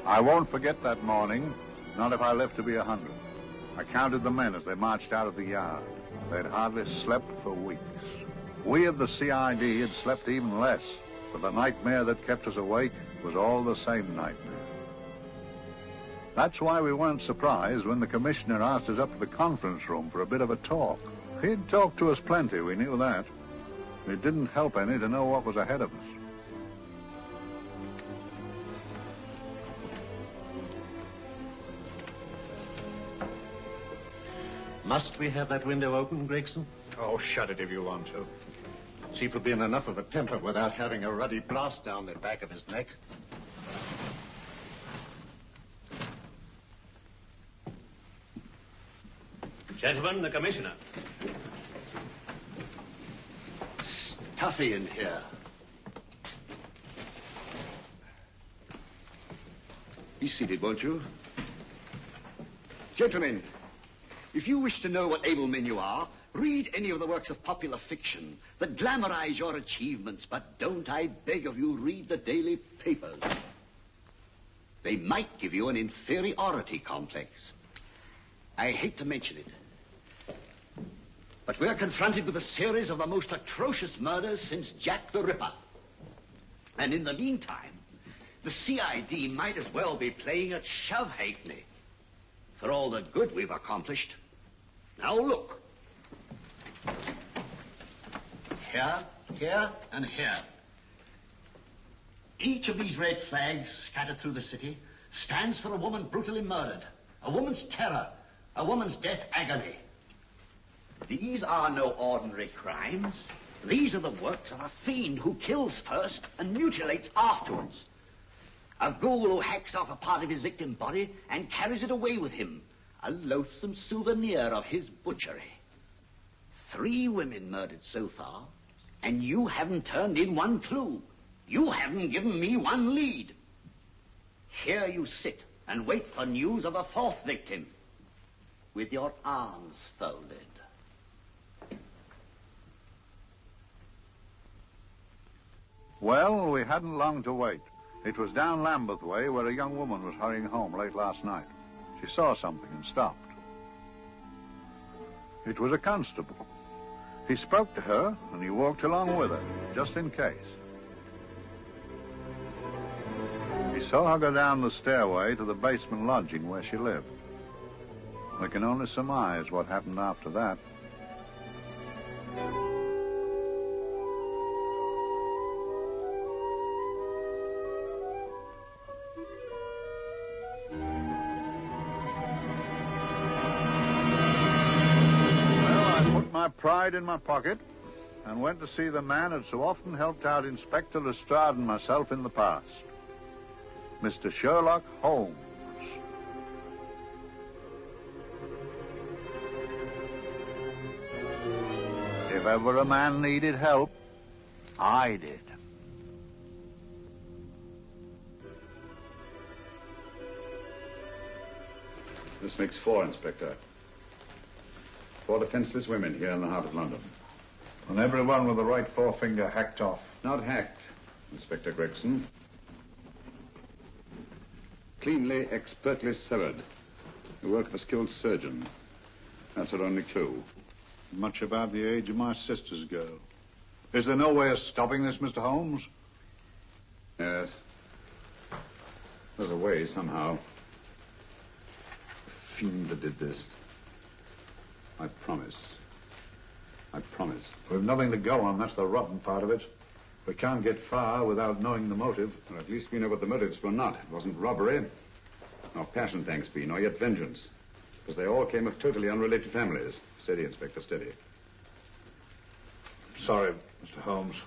I won't forget that morning, not if I live to be 100. I counted the men as they marched out of the yard. They'd hardly slept for weeks. We of the CID had slept even less, but the nightmare that kept us awake was all the same nightmare. That's why we weren't surprised when the commissioner asked us up to the conference room for a bit of a talk. He'd talked to us plenty, we knew that. It didn't help any to know what was ahead of us. Must we have that window open, Gregson? Oh, shut it if you want to. Chief will be in enough of a temper without having a ruddy blast down the back of his neck. Gentlemen, the commissioner. Stuffy in here. Be seated, won't you? Gentlemen, if you wish to know what able men you are, read any of the works of popular fiction that glamorize your achievements, but don't, I beg of you, read the daily papers. They might give you an inferiority complex. I hate to mention it, but we're confronted with a series of the most atrocious murders since Jack the Ripper. And in the meantime, the CID might as well be playing at shove-halfpenny for all the good we've accomplished. Now look. Here, here, and here. Each of these red flags scattered through the city stands for a woman brutally murdered, a woman's terror, a woman's death agony. These are no ordinary crimes. These are the works of a fiend who kills first and mutilates afterwards. A ghoul who hacks off a part of his victim's body and carries it away with him, a loathsome souvenir of his butchery. 3 women murdered so far, and you haven't turned in one clue. You haven't given me one lead. Here you sit and wait for news of a 4th victim, with your arms folded. Well, we hadn't long to wait. It was down Lambeth Way where a young woman was hurrying home late last night. She saw something and stopped. It was a constable. He spoke to her and he walked along with her, just in case. He saw her go down the stairway to the basement lodging where she lived. We can only surmise what happened after that. Pride in my pocket and went to see the man who'd so often helped out Inspector Lestrade and myself in the past, Mr. Sherlock Holmes. If ever a man needed help, I did. This makes 4, Inspector. 4 defenseless women here in the heart of London. And everyone with the right forefinger hacked off. Not hacked, Inspector Gregson. Cleanly, expertly severed. The work of a skilled surgeon. That's our only clue. Much about the age of my sister's girl. Is there no way of stopping this, Mr. Holmes? Yes. There's a way, somehow. The fiend that did this. I promise. I promise. We've nothing to go on. That's the rotten part of it. We can't get far without knowing the motive. Well, at least we know what the motives were not. It wasn't robbery, nor passion, thanks be, nor yet vengeance. Because they all came of totally unrelated families. Steady, Inspector, steady. Sorry, Mr. Holmes.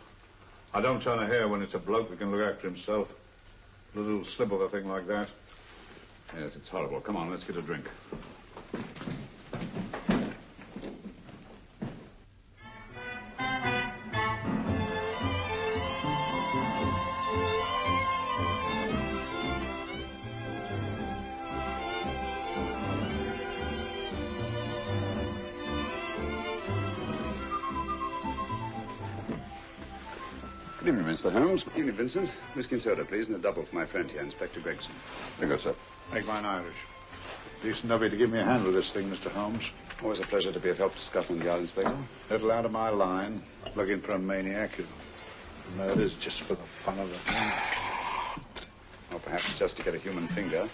I don't turn a hair when it's a bloke that can look after himself. A little slip of a thing like that. Yes, it's horrible. Come on, let's get a drink. Good evening, Mr. Holmes. Good evening, Vincent. Whiskey and soda, please, and a double for my friend here, Inspector Gregson. Very good, sir. Make mine Irish. Decent of you to give me a hand with this thing, Mr. Holmes. Always a pleasure to be of help to Scotland Yard, Inspector. Little out of my line. Looking for a maniac who murders just for the fun of the thing. Or perhaps just to get a human finger.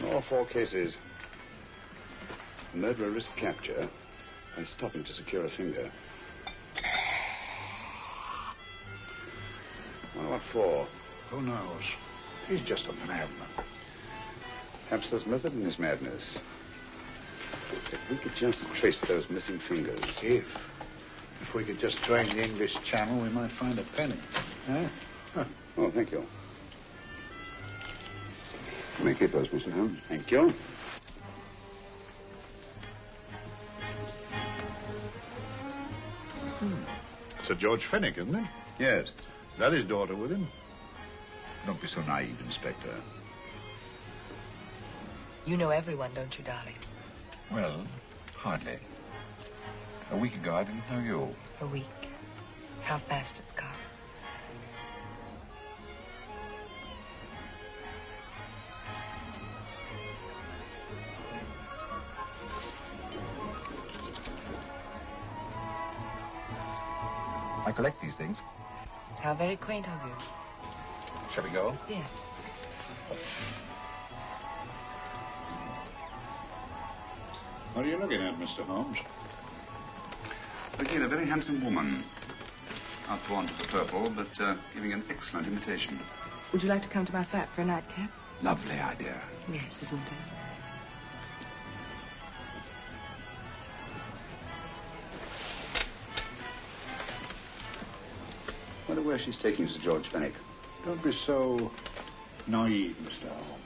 In all 4 cases, the murderer risked capture by stopping to secure a finger. Well, what for? Who knows? He's just a madman. Perhaps there's method in his madness. If we could just trace those missing fingers. If we could just train the English Channel, we might find a penny. Huh? Oh, thank you. You may keep those, Mr. Holmes. Thank you. Sir George Fenwick, isn't it? Yes. Is that his daughter with him? Don't be so naive, Inspector. You know everyone, don't you, darling? Well, hardly. A week ago, I didn't know you. A week. How fast it's gone. I collect these things. How very quaint of you. Shall we go? Yes. What are you looking at, Mr. Holmes? Looking at a very handsome woman. Not drawn to the purple, but giving an excellent imitation. Would you like to come to my flat for a nightcap? Lovely idea. Yes, isn't it? I wonder where she's taking Sir George Fenwick. Don't be so naive, Mr. Holmes.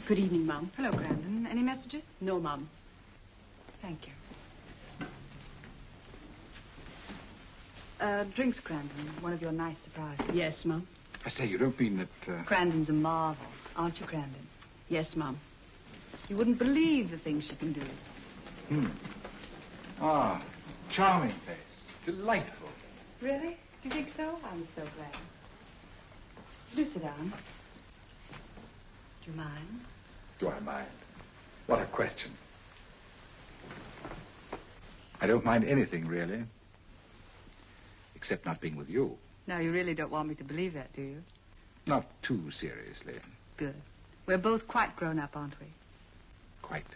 Good evening, Mum. Hello, Grandon. Any messages? No, Mum. Thank you. Drinks, Grandon. One of your nice surprises. Yes, Mum. I say, you don't mean that... Grandon's a marvel, aren't you, Grandon? Yes, Mum. You wouldn't believe the things she can do. Ah, charming place. Delightful. Really? Do you think so? I'm so glad. Do sit down. Do you mind? Do I mind? What a question. I don't mind anything, really. Except not being with you. Now, you really don't want me to believe that, do you? Not too seriously. Good. We're both quite grown up, aren't we? Quite.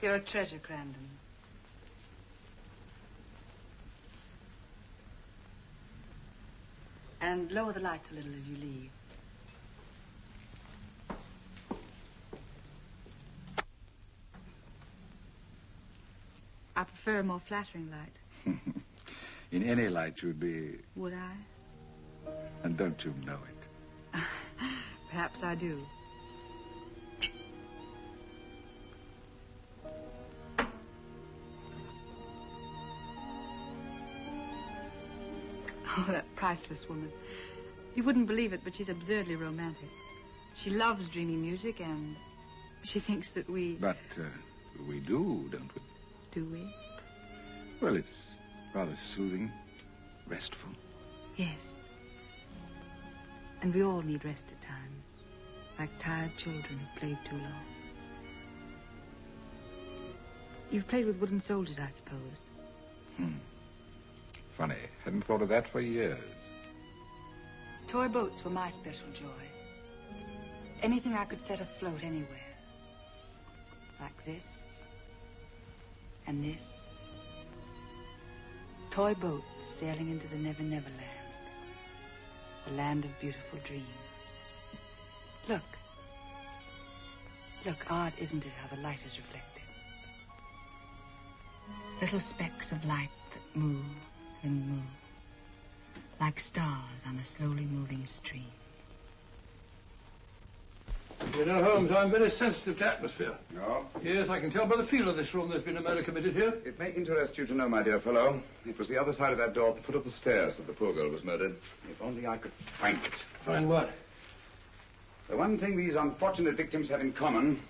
You're a treasure, Grandon. And lower the lights a little as you leave. I prefer a more flattering light. In any light, you'd be... Would I? And don't you know it? Perhaps I do. Oh, that priceless woman. You wouldn't believe it, but she's absurdly romantic. She loves dreamy music, and she thinks that we... But we do, don't we? Do we? Well, it's rather soothing, restful. Yes. And we all need rest at times. like tired children who've played too long. You've played with wooden soldiers, I suppose. Funny. Hadn't thought of that for years. Toy boats were my special joy. Anything I could set afloat anywhere. Like this. And this. Toy boats sailing into the Never Never Land. The land of beautiful dreams. Look. Look, odd, isn't it, how the light is reflected? Little specks of light that move and move. Like stars on a slowly moving stream. You know, Holmes, I'm very sensitive to atmosphere. No? Yes, I can tell by the feel of this room there's been a murder committed here. It may interest you to know, my dear fellow, it was the other side of that door at the foot of the stairs that the poor girl was murdered. If only I could find it. Find what? The one thing these unfortunate victims have in common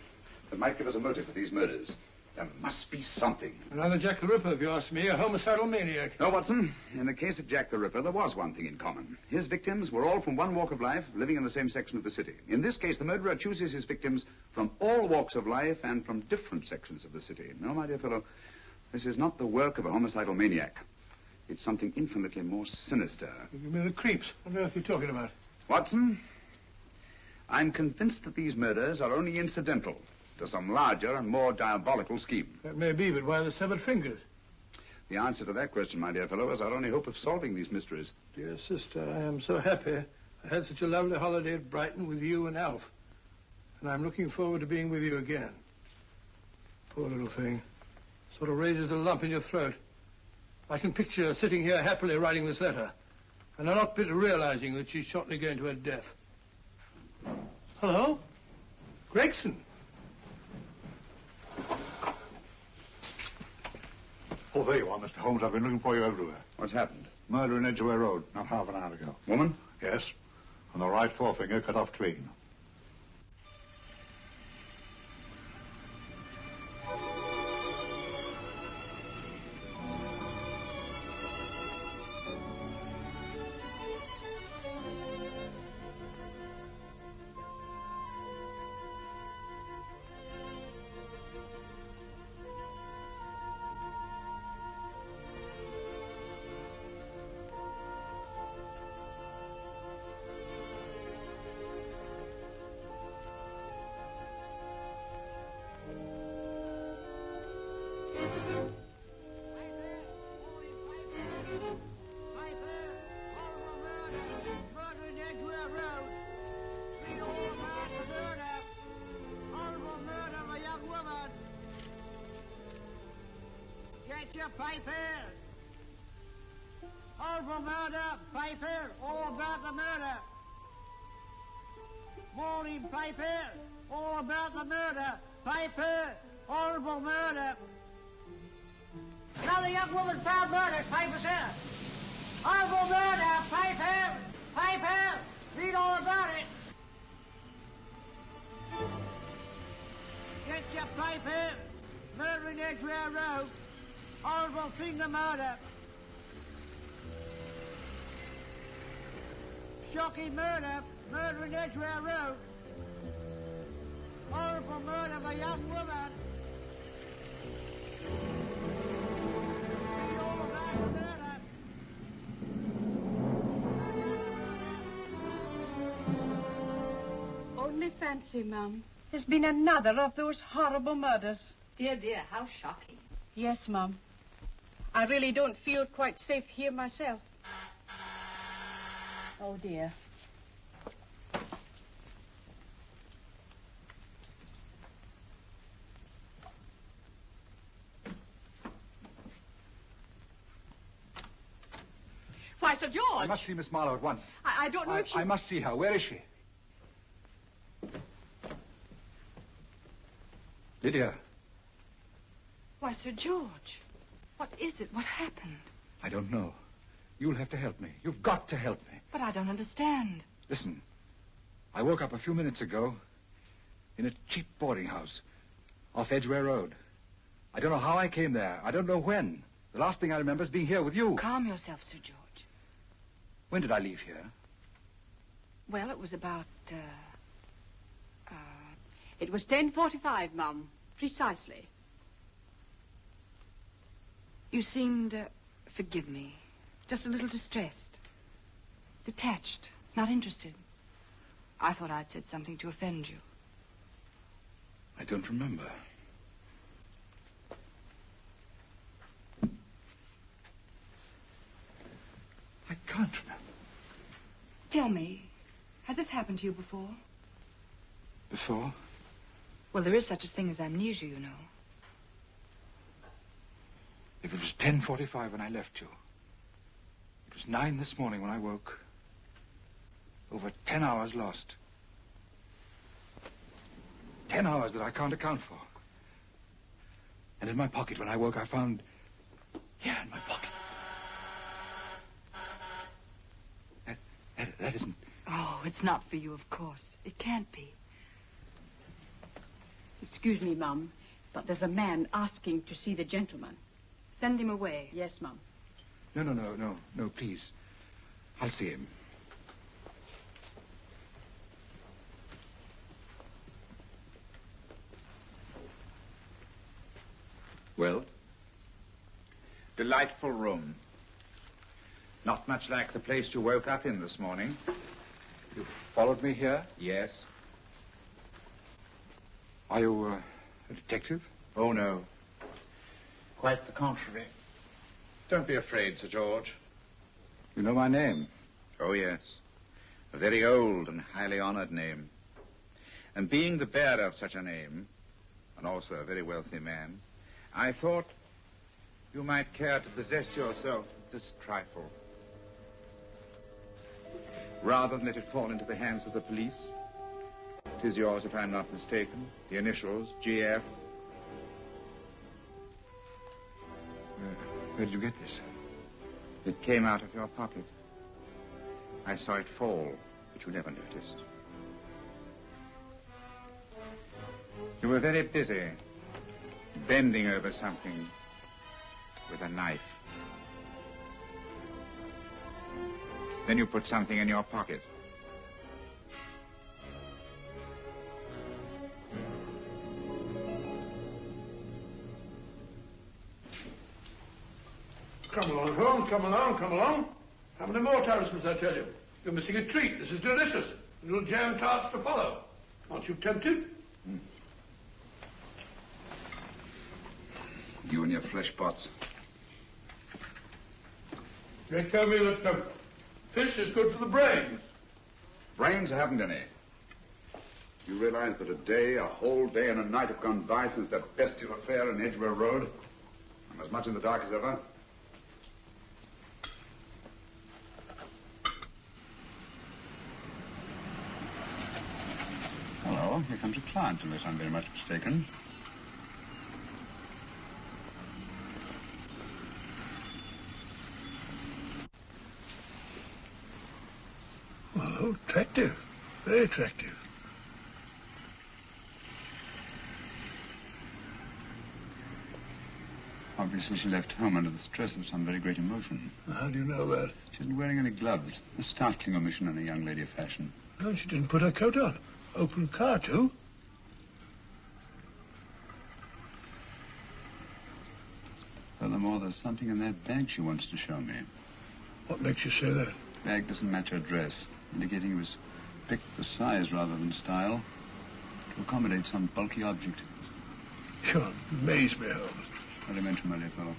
that might give us a motive for these murders. There must be something. Another Jack the Ripper, if you ask me, a homicidal maniac. No, Watson. In the case of Jack the Ripper, there was one thing in common. His victims were all from one walk of life, living in the same section of the city. In this case, the murderer chooses his victims from all walks of life and from different sections of the city. No, my dear fellow, this is not the work of a homicidal maniac. It's something infinitely more sinister. You mean the creeps? What on earth are you talking about? Watson, I'm convinced that these murders are only incidental to some larger and more diabolical scheme. That may be, but why the severed fingers? The answer to that question, my dear fellow, is our only hope of solving these mysteries. Dear sister, I am so happy. I had such a lovely holiday at Brighton with you and Alf. And I'm looking forward to being with you again. Poor little thing. Sort of raises a lump in your throat. I can picture her sitting here happily writing this letter. And I'm not bit realizing that she's shortly going to her death. Hello? Gregson. Oh, there you are, Mr. Holmes. I've been looking for you everywhere. What's happened? Murder in Edgware Road, not half an hour ago. Woman? Yes. And the right forefinger cut off clean. Get your papers. Horrible murder, paper, all about the murder. Morning paper, all about the murder. Paper, horrible murder. Another young woman found murdered, paper, sir. Horrible murder, paper, paper, read all about it. Get your paper, murder in Edgware Road. Horrible finger murder. Shocking murder. Murder in Edgware Road. Horrible murder of a young woman. Read all about the murder. Only fancy, Mum. There's been another of those horrible murders. Dear, dear, how shocking. Yes, Mum. I really don't feel quite safe here myself. Oh, dear. Why, Sir George! I must see Miss Marlowe at once. I don't know if she... I must see her. Where is she? Lydia. Why, Sir George, what is it? What happened? I don't know. You'll have to help me. You've got to help me. But I don't understand. Listen, I woke up a few minutes ago in a cheap boarding house off Edgware Road. I don't know how I came there. I don't know when. The last thing I remember is being here with you. Calm yourself, Sir George. When did I leave here? Well, it was about It was 10:45, Mum. Precisely. You seemed, forgive me, just a little distressed. Detached, not interested. I thought I'd said something to offend you. I don't remember. I can't remember. Tell me, has this happened to you before? Before? Well, there is such a thing as amnesia, you know. If it was 10:45 when I left you, it was 9 this morning when I woke. Over 10 hours lost. 10 hours that I can't account for. And in my pocket when I woke, I found... Here in my pocket. That isn't... Oh, it's not for you, of course. It can't be. Excuse me, Mum, but there's a man asking to see the gentleman. Send him away. Yes, Mum. No, please. I'll see him. Well? Delightful room. Not much like the place you woke up in this morning. You followed me here? Yes. Are you a detective? Oh, no. Quite the contrary. Don't be afraid, Sir George. You know my name? Oh, yes. A very old and highly honored name. And being the bearer of such a name, and also a very wealthy man, I thought you might care to possess yourself of this trifle. Rather than let it fall into the hands of the police. It is yours, if I'm not mistaken. The initials, GF. Where did you get this? It came out of your pocket. I saw it fall, but you never noticed. You were very busy, bending over something with a knife. Then you put something in your pocket. Come along, Holmes, come along, come along. How many more talismans, I tell you? You're missing a treat. This is delicious. Little jam tarts to follow. Aren't you tempted? You and your flesh pots. They tell me that fish is good for the brains. Brains haven't any. You realize that a whole day and a night have gone by since that bestial affair in Edgware Road? I'm as much in the dark as ever. Hello, here comes a client, unless I'm very much mistaken. Oh, attractive. Very attractive. Obviously, she left home under the stress of some very great emotion. How do you know that? She isn't wearing any gloves. A startling omission in a young lady of fashion. No, she didn't put her coat on. Open car, too. Furthermore, there's something in that bag she wants to show me. What makes you say that? The bag doesn't match her dress, indicating it was picked for size rather than style, to accommodate some bulky object. You amaze me, Holmes. Not to mention, my dear fellow.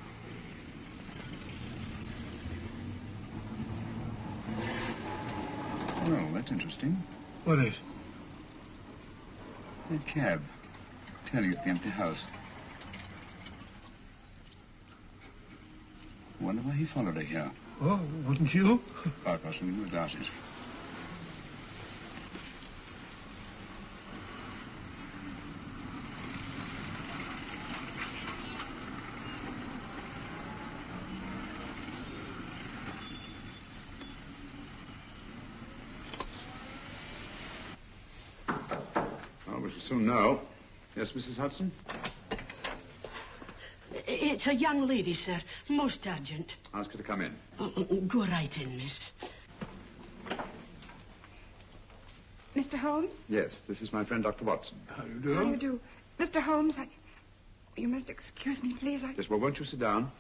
Well, that's interesting. What is? That cab, tailing at the empty house. I wonder why he followed her here. Oh, wouldn't you? Quite possibly with glasses. Well, we shall soon know. Yes, Mrs. Hudson? It's a young lady, sir. Most urgent. Ask her to come in. Go right in, miss. Mr. Holmes? Yes, this is my friend, Dr. Watson. How do you do? How do you do? Mr. Holmes, you must excuse me, please. Yes, well, won't you sit down?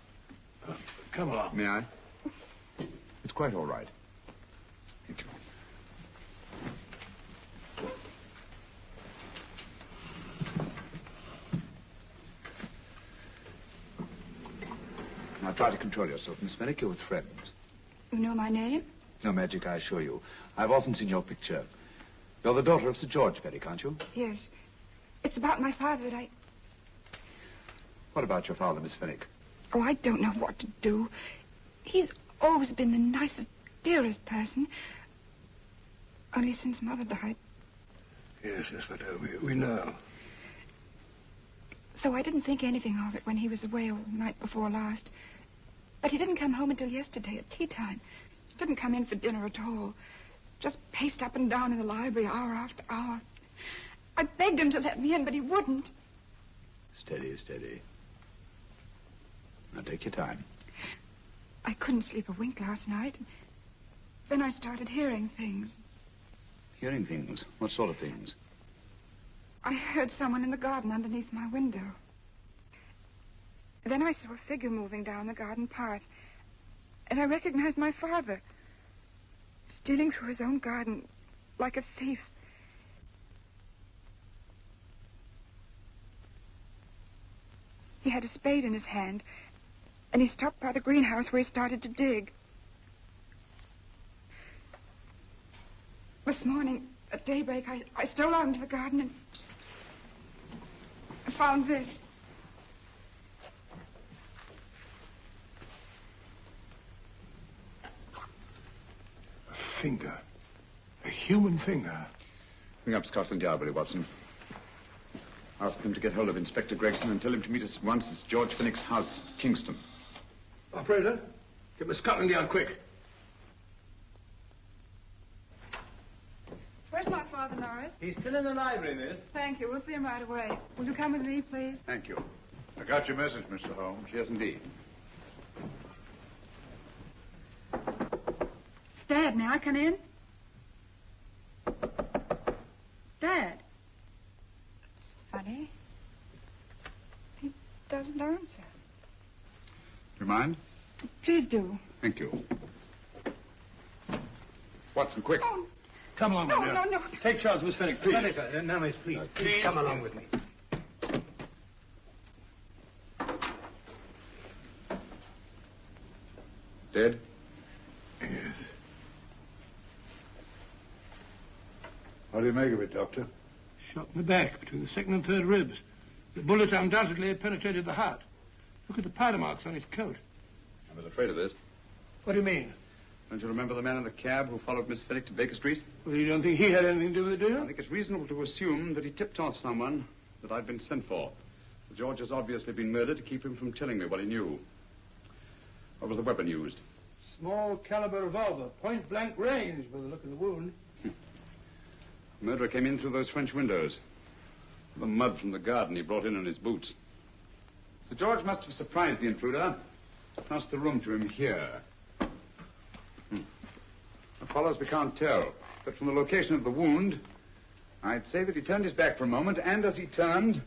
Come along. May I? It's quite all right. Thank you. Now, try to control yourself, Miss Fenwick. You're with friends. You know my name? No magic, I assure you. I've often seen your picture. You're the daughter of Sir George Fenwick, aren't you? Yes. It's about my father that What about your father, Miss Fenwick? Oh, I don't know what to do. He's always been the nicest, dearest person. Only since Mother died. Yes, but we know. So I didn't think anything of it when he was away all night before last. But he didn't come home until yesterday at tea time. He didn't come in for dinner at all. Just paced up and down in the library hour after hour. I begged him to let me in, but he wouldn't. Steady, steady. Now take your time. I couldn't sleep a wink last night. Then I started hearing things. Hearing things? What sort of things? I heard someone in the garden underneath my window. Then I saw a figure moving down the garden path. And I recognized my father. Stealing through his own garden like a thief. He had a spade in his hand. And he stopped by the greenhouse where he started to dig. This morning, at daybreak, I stole out into the garden and found this. A finger. A human finger. Ring up Scotland Yard, Watson. Ask them to get hold of Inspector Gregson and tell him to meet us at once at George Fenwick's house, Kingston. Operator, get me Scotland Yard quick. Where's my father, Norris? He's still in the library, miss. Thank you. We'll see him right away. Will you come with me, please? Thank you. I got your message, Mr. Holmes. Yes, indeed. Dad, may I come in? Dad. It's funny. He doesn't answer. Do you mind? Please do. Thank you. Watson, quick. Oh, Come along, my dear. no. Take charge, Miss Fenwick, please. Senator, now, miss, please come along with me. Dead? Yes. What do you make of it, Doctor? Shot in the back, between the second and third ribs. The bullet undoubtedly had penetrated the heart. Look at the powder marks on his coat. I was afraid of this. What do you mean? Don't you remember the man in the cab who followed Miss Fenwick to Baker Street? Well, you don't think he had anything to do with it, do you? I think it's reasonable to assume that he tipped off someone that I'd been sent for. Sir George has obviously been murdered to keep him from telling me what he knew. What was the weapon used? Small caliber revolver, point blank range by the look of the wound. The murderer came in through those French windows. The mud from the garden he brought in on his boots. Sir George must have surprised the intruder. Passed the room to him here. What follows we can't tell. But from the location of the wound, I'd say that he turned his back for a moment, and as he turned,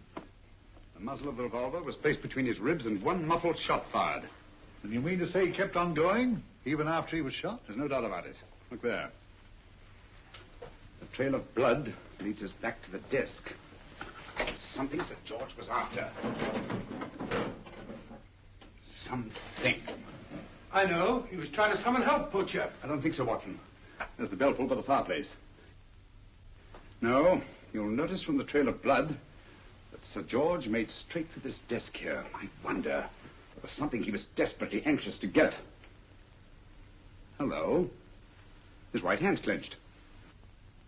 the muzzle of the revolver was placed between his ribs and one muffled shot fired. And you mean to say he kept on going, even after he was shot? There's no doubt about it. Look there. The trail of blood leads us back to the desk. Something Sir George was after. Something. I know. He was trying to summon help, poor chap. I don't think so, Watson. There's the bell pull by the fireplace. No, you'll notice from the trail of blood that Sir George made straight for this desk here. I wonder. There was something he was desperately anxious to get. Hello. His right hand's clenched.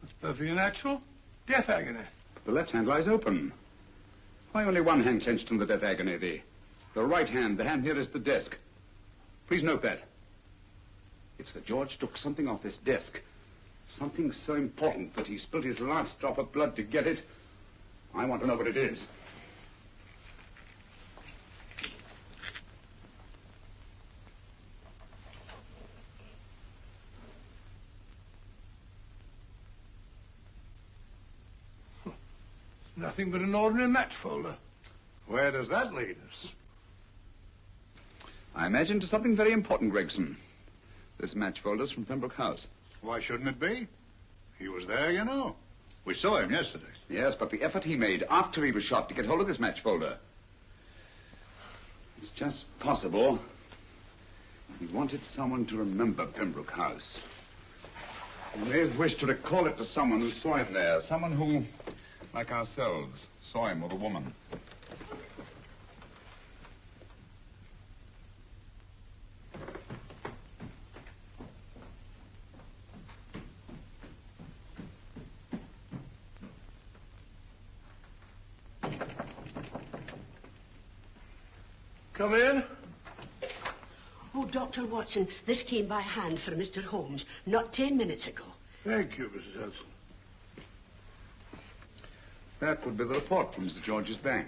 That's perfectly natural. Death agony. But the left hand lies open. Why only one hand clenched in the death agony, the right hand, the hand nearest the desk? Please note that. If Sir George took something off this desk, something so important that he spilled his last drop of blood to get it, I want to know what it is. Nothing but an ordinary match folder. Where does that lead us? I imagine to something very important, Gregson. This match folder's from Pembroke House. Why shouldn't it be? He was there, you know. We saw him yesterday. Yes, but the effort he made after he was shot to get hold of this match folder. It's just possible he wanted someone to remember Pembroke House. He may have wished to recall it to someone who saw him there. Someone who, like ourselves, saw him with a woman. Come in. Oh, Dr. Watson, this came by hand for Mr. Holmes not 10 minutes ago. Thank you, Mrs. Hudson. That would be the report from Mr. George's bank.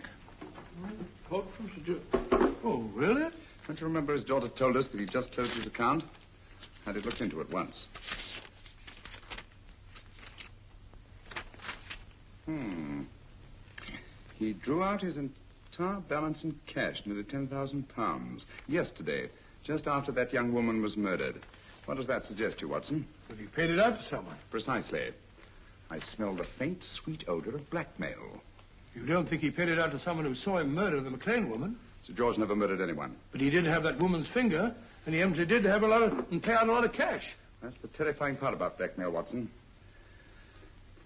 Report from Sir George? Oh, really? Don't you remember his daughter told us that he'd just closed his account? Had it looked into at once. He drew out his entire balance in cash, nearly £10,000, yesterday, just after that young woman was murdered. What does that suggest to you, Watson? That he paid it out to someone. Precisely. I smell the faint, sweet odor of blackmail. You don't think he paid it out to someone who saw him murder the McLean woman? Sir George never murdered anyone. But he did have that woman's finger, and he empty did have and pay out a lot of cash. That's the terrifying part about blackmail, Watson.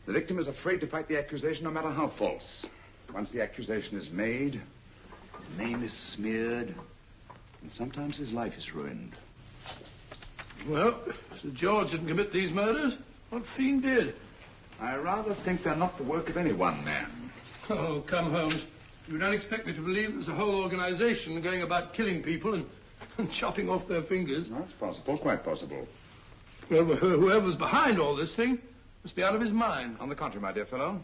The victim is afraid to fight the accusation, no matter how false. Once the accusation is made, his name is smeared, and sometimes his life is ruined. Well, Sir George didn't commit these murders. What fiend did? I rather think they're not the work of any one man. Oh, come, Holmes. You don't expect me to believe there's a whole organization going about killing people and chopping off their fingers? That's possible, quite possible. Well, whoever's behind all this thing must be out of his mind. On the contrary, my dear fellow,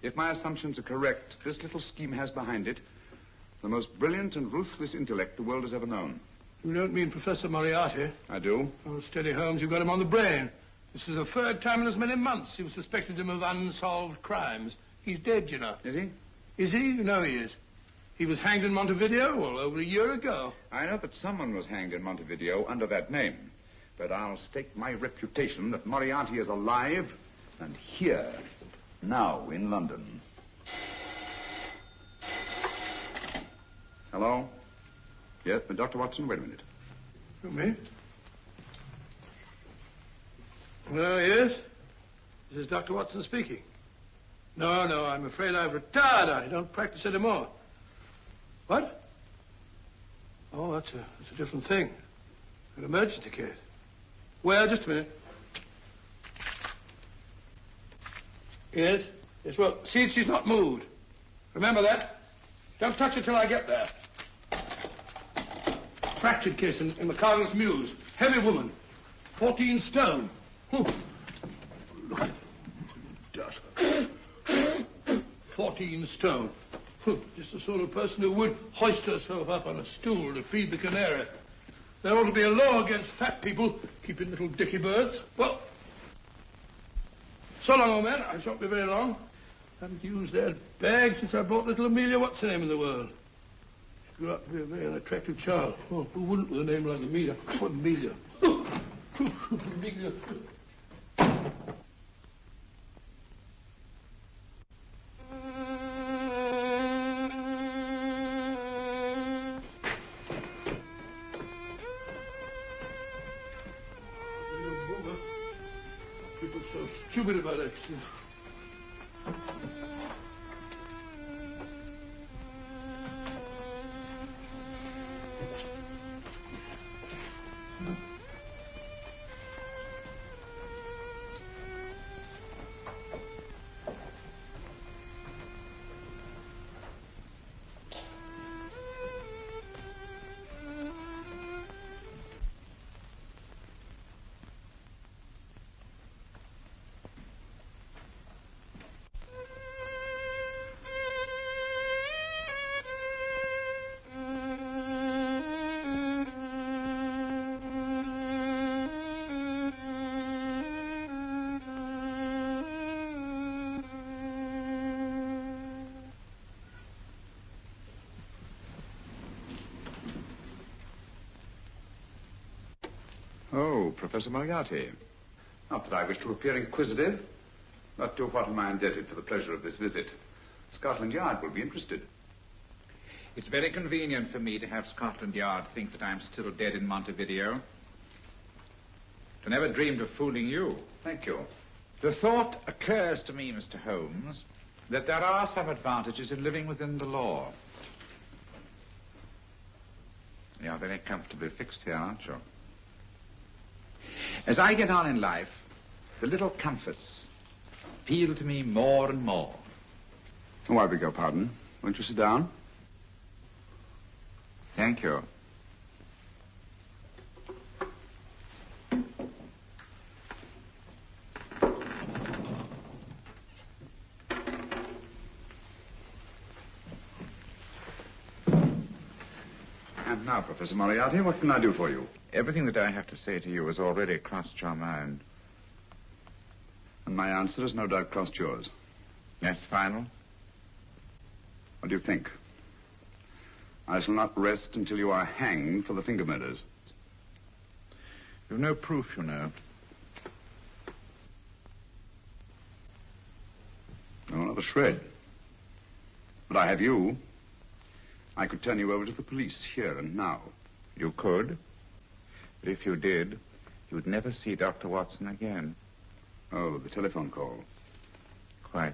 if my assumptions are correct, this little scheme has behind it the most brilliant and ruthless intellect the world has ever known. You don't mean Professor Moriarty? I do. Oh, steady, Holmes. You've got him on the brain. This is the third time in as many months you've suspected him of unsolved crimes. He's dead, you know. Is he? Is he? You know he is. He was hanged in Montevideo, well, over a year ago. I know that someone was hanged in Montevideo under that name. But I'll stake my reputation that Moriarty is alive and here, now, in London. Hello? Yes, but Dr. Watson, wait a minute. You me? Well, yes. This is Dr. Watson speaking. No, I'm afraid I've retired. I don't practice anymore. What? Oh, that's a different thing. An emergency case. Well, just a minute. Yes? Yes, well, see, she's not moved. Remember that? Don't touch her till I get there. Fractured case in McCarthy's Mews. Heavy woman. 14 stone. Look at dust. 14 stone. Just the sort of person who would hoist herself up on a stool to feed the canary. There ought to be a law against fat people keeping little dicky birds. Well, so long, old man. I shan't be very long. Haven't used that bag since I bought little Amelia. What's the name in the world? She grew up to be a very unattractive child. Oh, who wouldn't with a name like Amelia? Oh, Amelia. Amelia. People so stupid about accidents. Oh, Professor Moriarty. Not that I wish to appear inquisitive, but to what am I indebted for the pleasure of this visit? Scotland Yard will be interested. It's very convenient for me to have Scotland Yard think that I'm still dead in Montevideo. I never dreamed of fooling you. Thank you. The thought occurs to me, Mr. Holmes, that there are some advantages in living within the law. You're very comfortably fixed here, aren't you? As I get on in life, the little comforts appeal to me more and more. Oh, I beg your pardon. Won't you sit down? Thank you. And now, Professor Moriarty, what can I do for you? Everything that I have to say to you has already crossed your mind. And my answer has no doubt crossed yours. Yes, final? What do you think? I shall not rest until you are hanged for the finger murders. You've no proof, you know. No, not a shred. But I have you. I could turn you over to the police here and now. You could. But if you did, you'd never see Dr. Watson again. Oh, the telephone call. Quite.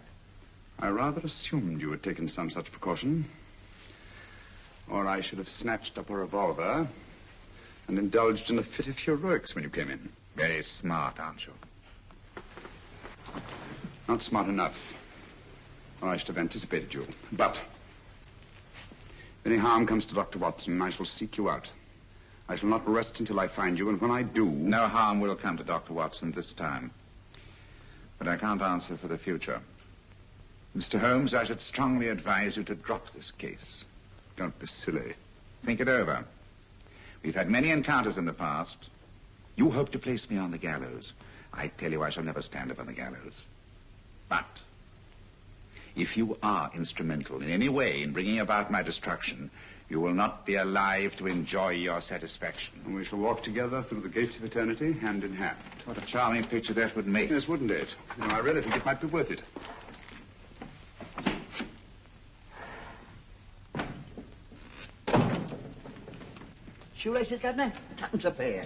I rather assumed you had taken some such precaution. Or I should have snatched up a revolver and indulged in a fit of heroics when you came in. Very smart, aren't you? Not smart enough. Or I should have anticipated you. But if any harm comes to Dr. Watson, I shall seek you out. I shall not rest until I find you, and when I do... No harm will come to Dr. Watson this time. But I can't answer for the future. Mr. Holmes, I should strongly advise you to drop this case. Don't be silly. Think it over. We've had many encounters in the past. You hope to place me on the gallows. I tell you I shall never stand up on the gallows. But if you are instrumental in any way in bringing about my destruction, you will not be alive to enjoy your satisfaction. And we shall walk together through the gates of eternity, hand in hand. What a charming picture that would make. Yes, wouldn't it? You know, I really think it might be worth it. Shoelaces, Governor? Tuppence a pair.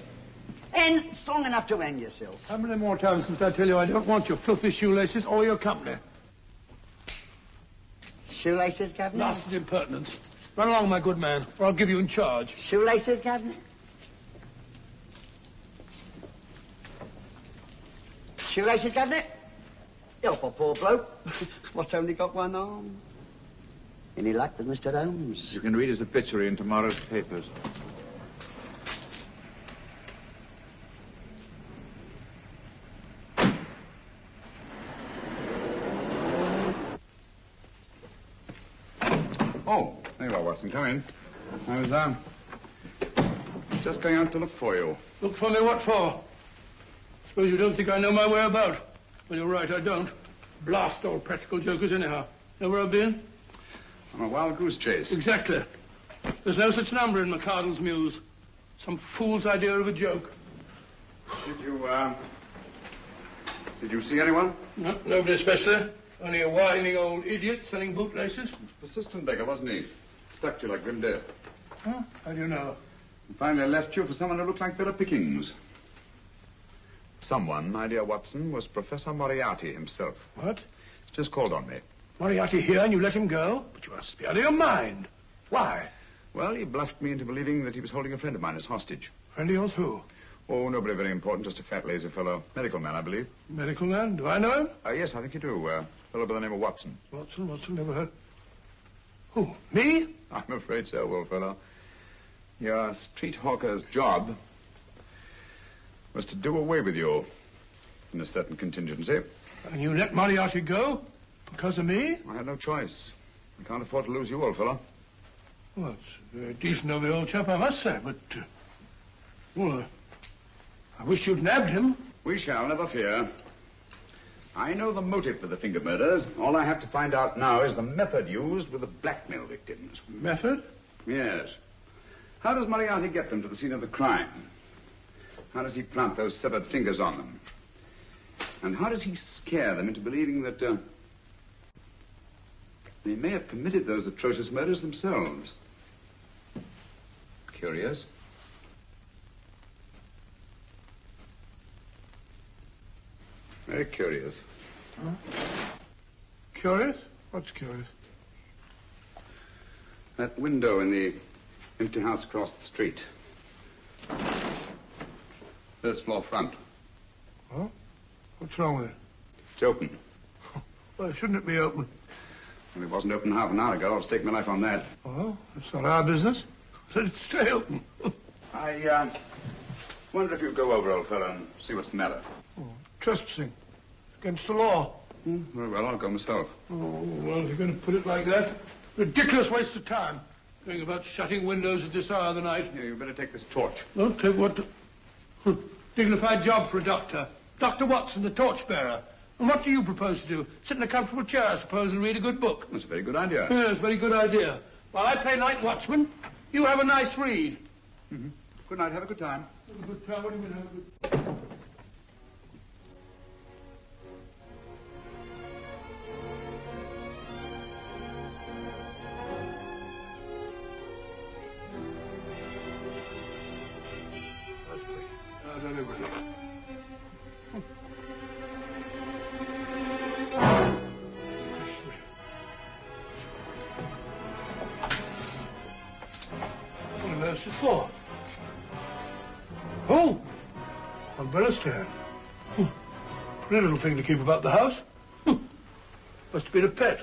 And strong enough to hang yourself. How many more times since I tell you I don't want your filthy shoelaces or your company? Shoelaces, Governor? Blasted impertinence. Run along, my good man, or I'll give you in charge. Shoelaces, Governor? Shoelaces, Governor? Help a poor bloke. What's only got one arm? Any luck with Mr. Holmes? You can read his obituary in tomorrow's papers. Oh, there you are, Watson. Come in. I was, just going out to look for you. Look for me what for? Suppose you don't think I know my way about. Well, you're right, I don't. Blast all practical jokers anyhow. Know where I've been? On a wild goose chase. Exactly. There's no such number in McCardle's Muse. Some fool's idea of a joke. Did you see anyone? No, nobody especially. Only a whining old idiot selling bootlaces. Persistent beggar, wasn't he? Stuck to you like grim death. Huh? How do you know? And finally left you for someone who looked like Bella Pickings. Someone, my dear Watson, was Professor Moriarty himself. What? He's just called on me. Moriarty here and you let him go? But you must be out of your mind. Why? Well, he bluffed me into believing that he was holding a friend of mine as hostage. Friend of yours who? Oh, nobody very important, just a fat, lazy fellow. Medical man, I believe. Medical man? Do I know him? Yes, I think you do. A fellow by the name of Watson. Watson, never heard. Who, me? I'm afraid so, old fellow. Your street hawker's job was to do away with you in a certain contingency. And you let Moriarty go? Because of me? I had no choice. I can't afford to lose you, old fellow. Well, it's very decent of the old chap, I must say, but... I wish you'd nabbed him. We shall, never fear. I know the motive for the finger murders. All I have to find out now is the method used with the blackmail victims. Method? Yes. How does Moriarty get them to the scene of the crime? How does he plant those severed fingers on them? And how does he scare them into believing that they may have committed those atrocious murders themselves? Curious. Very curious. Huh? Curious? What's curious? That window in the empty house across the street. First floor front. Oh? What's wrong with it? It's open. Why shouldn't it be open? Well, it wasn't open half an hour ago. I'll stake my life on that. Oh, that's not our business. Let it stay open. I wonder if you'd go over, old fellow, and see what's the matter. Oh, trespassing. Against the law. Very well, I'll go myself. Oh, well, if you're going to put it like that, ridiculous waste of time. Going about shutting windows at this hour of the night. Yeah, you better take this torch. Well, take what? Dignified job for a doctor. Dr. Watson, the torchbearer. And what do you propose to do? Sit in a comfortable chair, I suppose, and read a good book? That's a very good idea. Yes, very good idea. While I play night watchman, you have a nice read. Mm-hmm. Good night. Have a good time. Have a good time? What do you mean, have a good time? For? Oh, umbrella stand. Pretty little thing to keep about the house. Must have been a pet.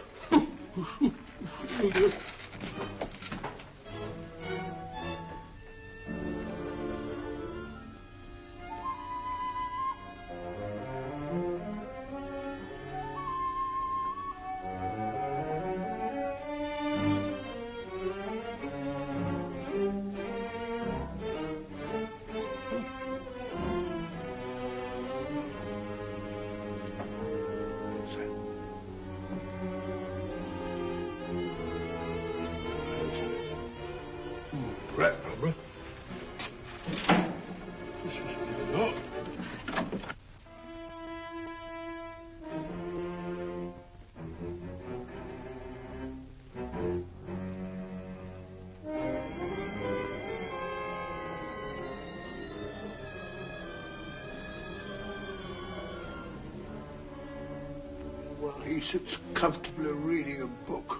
He sits comfortably reading a book.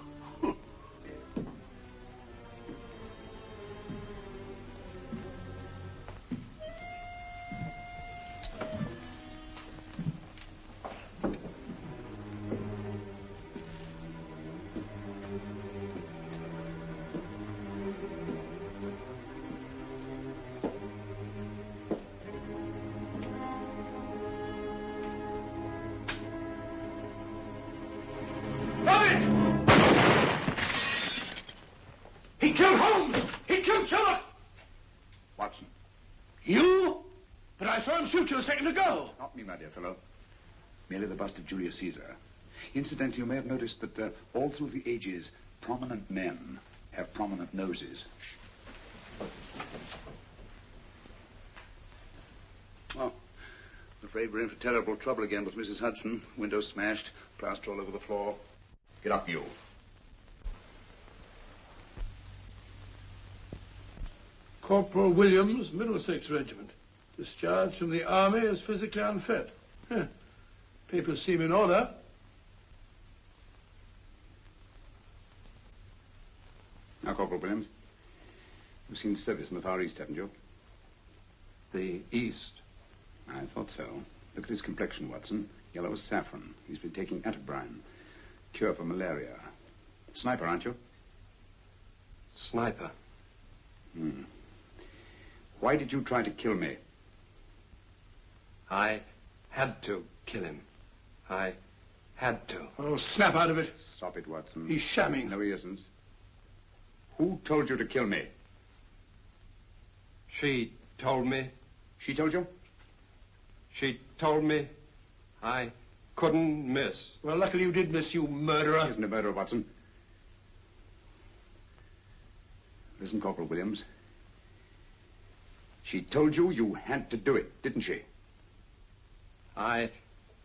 He killed Holmes! He killed Sherlock! Watson. You? But I saw him shoot you a second ago. Not me, my dear fellow. Merely the bust of Julius Caesar. Incidentally, you may have noticed that all through the ages, prominent men have prominent noses. Oh, I'm afraid we're in for terrible trouble again with Mrs. Hudson. Windows smashed, plaster all over the floor. Get up, you. Corporal Williams, Middlesex Regiment. Discharged from the army as physically unfit. Papers seem in order. Now, Corporal Williams, you've seen service in the Far East, haven't you? The East? I thought so. Look at his complexion, Watson. Yellow as saffron. He's been taking atabrine. Cure for malaria. Sniper, aren't you? Sniper. Why did you try to kill me? I had to kill him. I had to. Oh, snap out of it. Stop it, Watson. He's shamming. No, he isn't. Who told you to kill me? She told me. She told you? She told me I couldn't miss. Well, luckily you did miss, you murderer. He isn't a murderer, Watson. Listen, Corporal Williams. She told you you had to do it, didn't she? I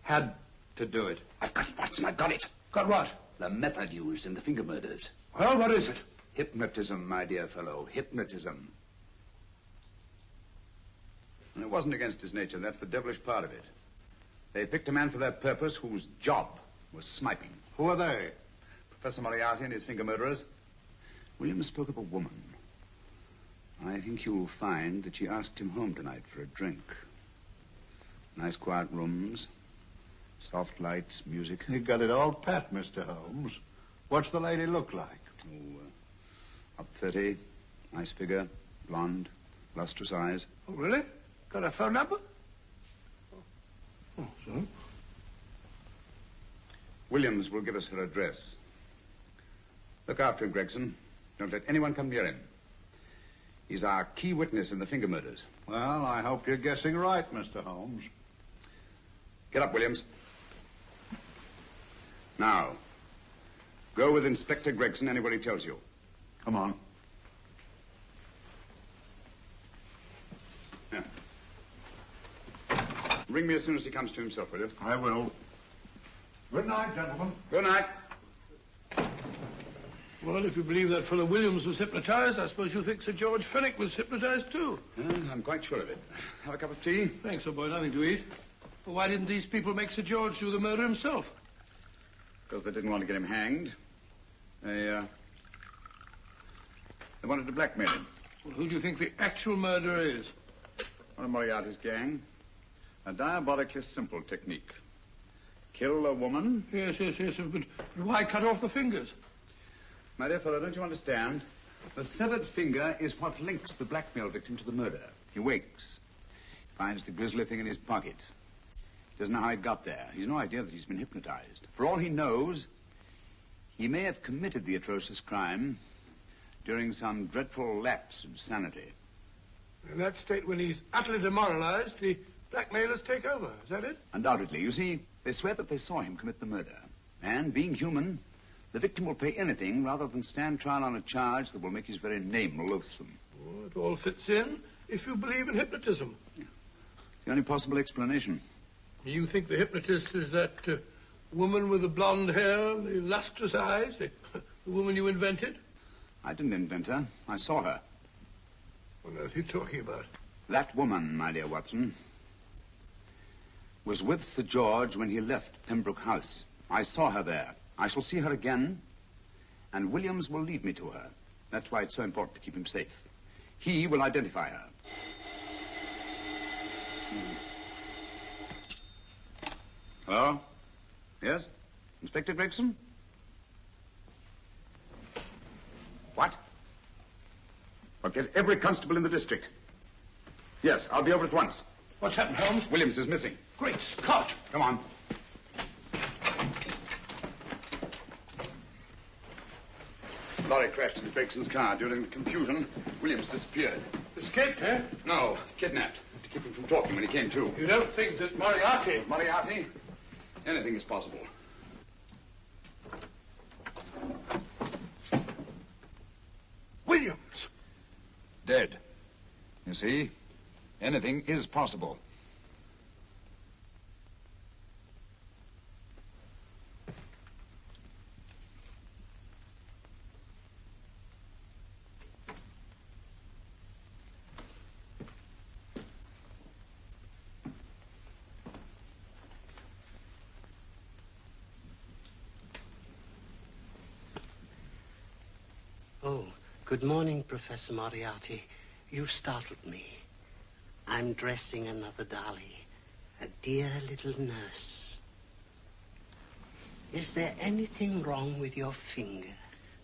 had to do it. I've got it, Watson, I've got it. Got what? The method used in the finger murders. Well, what is it? Hypnotism, my dear fellow, hypnotism. And it wasn't against his nature, that's the devilish part of it. They picked a man for their purpose whose job was sniping. Who are they? Professor Moriarty and his finger murderers. Williams spoke of a woman. I think you'll find that she asked him home tonight for a drink. Nice quiet rooms, soft lights, music. You got it all pat, Mr. Holmes. What's the lady look like? Oh, up 30, nice figure, blonde, lustrous eyes. Oh, really? Got a phone number? Oh, so? Williams will give us her address. Look after him, Gregson. Don't let anyone come near him. He's our key witness in the finger murders. Well, I hope you're guessing right, Mr. Holmes. Get up, Williams. Now, go with Inspector Gregson anywhere he tells you. Come on. Yeah. Ring me as soon as he comes to himself, will you? I will. Good night, gentlemen. Good night. Well, if you believe that fellow Williams was hypnotized, I suppose you think Sir George Fenwick was hypnotized, too. Yes, I'm quite sure of it. Have a cup of tea? Thanks, old boy. Nothing to eat. Well, why didn't these people make Sir George do the murder himself? Because they didn't want to get him hanged. They wanted to blackmail him. Well, who do you think the actual murderer is? One of Moriarty's gang. A diabolically simple technique. Kill a woman. Yes. But why cut off the fingers? My dear fellow, don't you understand? The severed finger is what links the blackmail victim to the murder. He wakes, finds the grisly thing in his pocket. He doesn't know how it got there. He's no idea that he's been hypnotized. For all he knows, he may have committed the atrocious crime during some dreadful lapse of sanity. In that state, when he's utterly demoralized, the blackmailers take over. Is that it? Undoubtedly. You see, they swear that they saw him commit the murder. And, being human, the victim will pay anything rather than stand trial on a charge that will make his very name loathsome. Oh, it all fits in if you believe in hypnotism. Yeah. The only possible explanation. You think the hypnotist is that woman with the blonde hair, the lustrous eyes, the woman you invented? I didn't invent her. I saw her. What on earth are you talking about? That woman, my dear Watson, was with Sir George when he left Pembroke House. I saw her there. I shall see her again, and Williams will lead me to her. That's why it's so important to keep him safe. He will identify her. Hello? Yes? Inspector Gregson? What? Well, get every constable in the district. Yes, I'll be over at once. What's happened, Holmes? Williams is missing. Great Scott! Come on. Lorry crashed into Gregson's car. During the confusion, Williams disappeared. Escaped, eh? No, kidnapped. To keep him from talking when he came to. You don't think that Moriarty... Moriarty? Anything is possible. Williams! Dead. You see? Anything is possible. Oh, good morning, Professor Moriarty. You startled me. I'm dressing another dolly, a dear little nurse. Is there anything wrong with your finger?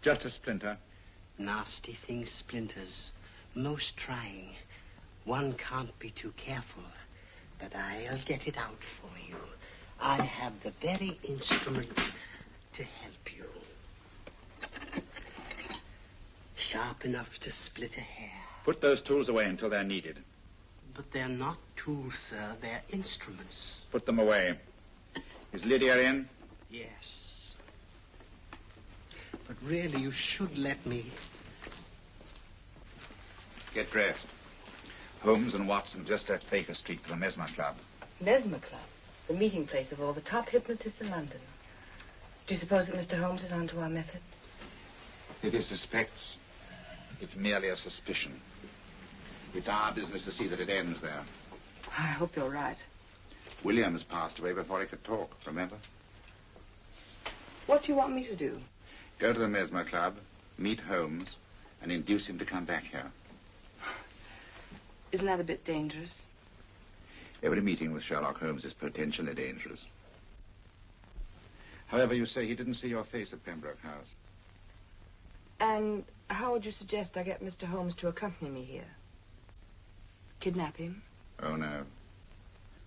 Just a splinter. Nasty thing, splinters. Most trying. One can't be too careful, but I'll get it out for you. I have the very instrument to help you. Sharp enough to split a hair. Put those tools away until they're needed. But they're not tools, sir. They're instruments. Put them away. Is Lydia in? Yes. But really, you should let me. Get dressed. Holmes and Watson just left Baker Street for the Mesmer Club. Mesmer Club? The meeting place of all the top hypnotists in London. Do you suppose that Mr. Holmes is onto our method? If he suspects, it's merely a suspicion. It's our business to see that it ends there. I hope you're right. Williams passed away before he could talk, remember? What do you want me to do? Go to the Mesmer Club, meet Holmes, and induce him to come back here. Isn't that a bit dangerous? Every meeting with Sherlock Holmes is potentially dangerous. However, you say he didn't see your face at Pembroke House. And how would you suggest I get Mr. Holmes to accompany me here? Kidnap him? Oh, no.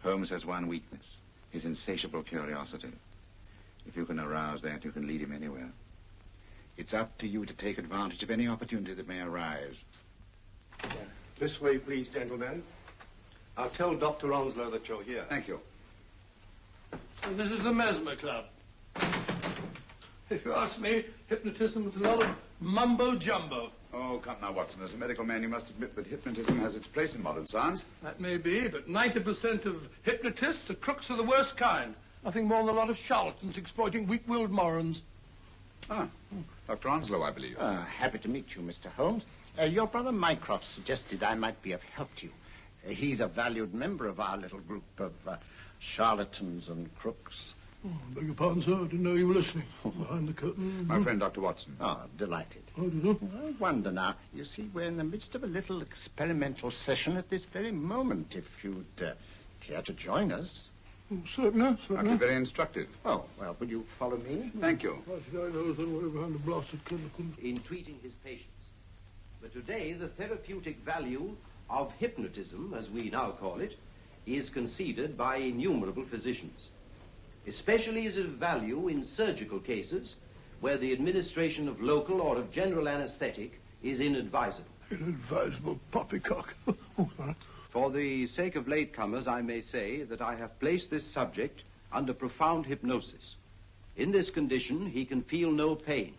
Holmes has one weakness, his insatiable curiosity. If you can arouse that, you can lead him anywhere. It's up to you to take advantage of any opportunity that may arise. This way, please, gentlemen. I'll tell Dr. Onslow that you're here. Thank you. And this is the Mesmer Club. If you ask me, hypnotism is a lot of mumbo-jumbo. Oh, come now, Watson. As a medical man, you must admit that hypnotism has its place in modern science. That may be, but 90% of hypnotists are crooks of the worst kind. Nothing more than a lot of charlatans exploiting weak-willed morons. Ah, Dr. Onslow, I believe. Happy to meet you, Mr. Holmes. Your brother Mycroft suggested I might be of help to you. He's a valued member of our little group of charlatans and crooks. Oh, beg your pardon, sir. I didn't know you were listening. Behind the curtain. My friend, Dr. Watson. Oh, delighted. Oh, do you? I wonder now. You see, we're in the midst of a little experimental session at this very moment. If you'd care to join us. Oh, certainly. That'd be very instructive. Oh, well, will you follow me? Thank you. In treating his patients. But today, the therapeutic value of hypnotism, as we now call it, is conceded by innumerable physicians. Especially is of value in surgical cases where the administration of local or of general anesthetic is inadvisable. Inadvisable poppycock. For the sake of latecomers, I may say that I have placed this subject under profound hypnosis. In this condition, he can feel no pain,